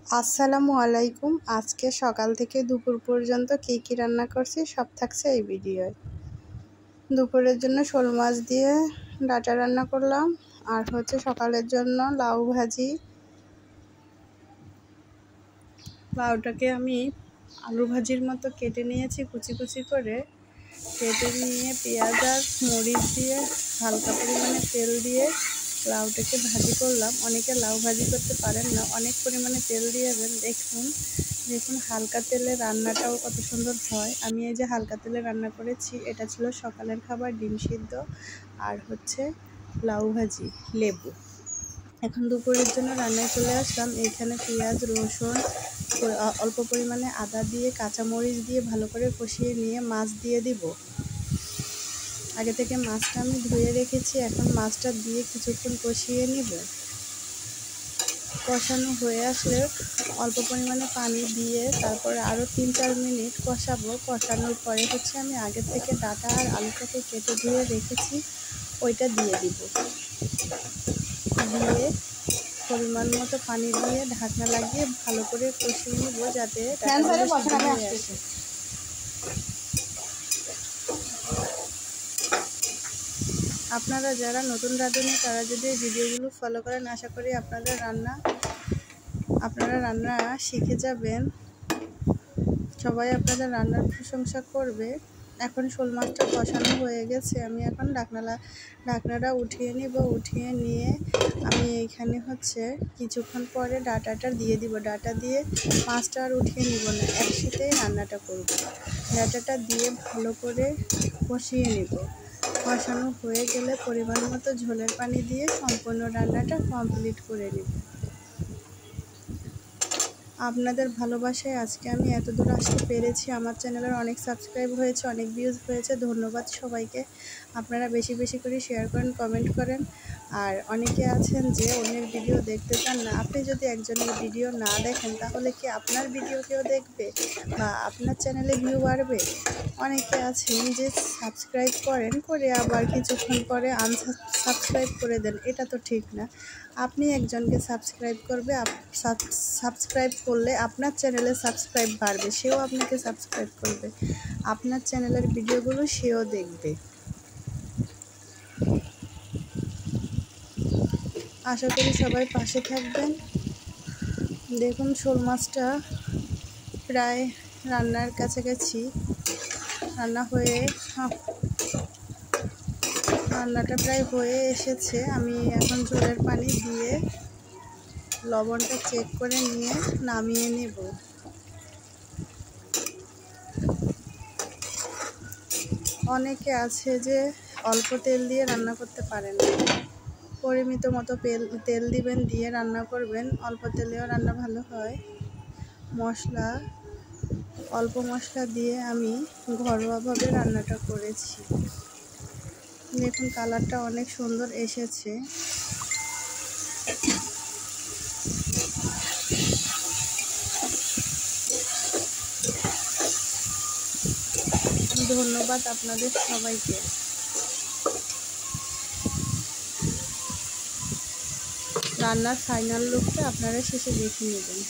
আসসালামু আলাইকুম। আজকে সকাল থেকে দুপুর পর্যন্ত কী রান্না করছি সব থাকছে এই ভিডিওয়। দুপুরের জন্য শোল মাছ দিয়ে ডাঁটা রান্না করলাম, আর সকালের জন্য লাউ ভাজি। লাউটাকে আমি আলু ভাজির মতো কেটে নিয়েছি, কুচি কুচি করে কেটে নিয়ে পেঁয়াজ আর মরিচ দিয়ে হালকা পরিমাণে তেল দিয়ে লাউটাকে ভাজি করলাম। অনেকে লাউ ভাজি করতে পারেন না, অনেক পরিমাণে তেল দিয়ে দেন। দেখুন হালকা তেলে রান্নাটাও কত সুন্দর হয়। আমি এই যে হালকা তেলে রান্না করেছি, এটা ছিল সকালের খাবার, ডিম সিদ্ধ আর লাউ ভাজি, লেবু। এখন দুপুরের জন্য রান্নায় চলে আসলাম। এইখানে পেঁয়াজ, রসুন, অল্প পরিমাণে আদা দিয়ে কাঁচামরিচ দিয়ে ভালো করে কষিয়ে নিয়ে মাছ দিয়ে দিব। আগে থেকে মাছটা আমি ধুয়ে রেখেছি, এখন মাছটা দিয়ে কিছুক্ষণ কষিয়ে নিব। কষানো হয়ে আসলে অল্প পরিমাণে পানি দিয়ে তারপরে আরও 3-4 মিনিট কষাবো। কষানোর পরে আমি আগে থেকে ডাঁটা আর আলুটাকে কেটে ধুয়ে রেখেছি, ওইটা দিয়ে দিব। দিয়ে পরিমাণ মতো পানি দিয়ে ঢাকনা লাগিয়ে ভালো করে কষিয়ে নিব, যাতে আসে। আপনারা যারা নতুন রাঁধুনি তারা যদি এই ভিডিওগুলো ফলো করেন, আশা করি আপনারা রান্না শিখে যাবেন। সবাই আপনাদের রান্নার প্রশংসা করবে। এখন শোল মাছটা কষানো হয়ে গেছে, আমি এখন ঢাকনাটা উঠিয়ে নিব। উঠিয়ে নিয়ে আমি এইখানে কিছুক্ষণ পরে ডাঁটাটা দিয়ে দিব। ডাঁটা দিয়ে মাছটা আর উঠিয়ে নিব না, একসাথেই রান্নাটা করব। ডাঁটাটা দিয়ে ভালো করে কষিয়ে নিব। কষানো হয়ে গেলে পরিমাণ মতো ঝোলের পানি দিয়ে সম্পূর্ণ রান্নাটা কমপ্লিট করে নিব। আপনাদের ভালোবাসায় আজকে আমি এত দূর আসতে পেরেছি। আমার চ্যানেলের অনেক সাবস্ক্রাইব হয়েছে, অনেক ভিউজ হয়েছে। ধন্যবাদ সবাইকে। আপনারা বেশি বেশি করে শেয়ার করেন, কমেন্ট করেন। আর অনেকে আছেন যে অন্যের ভিডিও দেখতে চান না। আপনি যদি একজনের ভিডিও না দেখেন, তাহলে কি আপনার ভিডিও কেউ দেখবে বা আপনার চ্যানেলে ভিউ বাড়বে? অনেকে আছেন যে সাবস্ক্রাইব করেন, করে আবার কিছুক্ষণ পরে আনসাবস্ক্রাইব করে দেন। এটা তো ঠিক না। আপনি একজনকে সাবস্ক্রাইব করবে, সাবস্ক্রাইব করলে আপনার চ্যানেলে সাবস্ক্রাইব বাড়বে, সেও আপনাকে সাবস্ক্রাইব করবে, আপনার চ্যানেলের ভিডিওগুলো সেও দেখবে। আশা করি সবাই পাশে থাকবেন। দেখুন শোল মাছটা প্রায় রান্নার কাছাকাছি, রান্নাটা প্রায় হয়ে এসেছে। আমি এখন ঝোলের পানি দিয়ে লবণটা চেক করে নিয়ে নামিয়ে নেব। অনেকে আছে যে অল্প তেল দিয়ে রান্না করতে পারেন না। পরিমিত মতো তেল দিবেন, দিয়ে রান্না করবেন। অল্প তেলেও রান্না ভালো হয়। অল্প মশলা দিয়ে আমি ঘরোয়াভাবে রান্নাটা করেছি। দেখুন কালারটা অনেক সুন্দর এসেছে। ধন্যবাদ আপনাদের সবাইকে। রান্নার ফাইনাল লুকটা আপনারা শেষে দেখে নেবেন।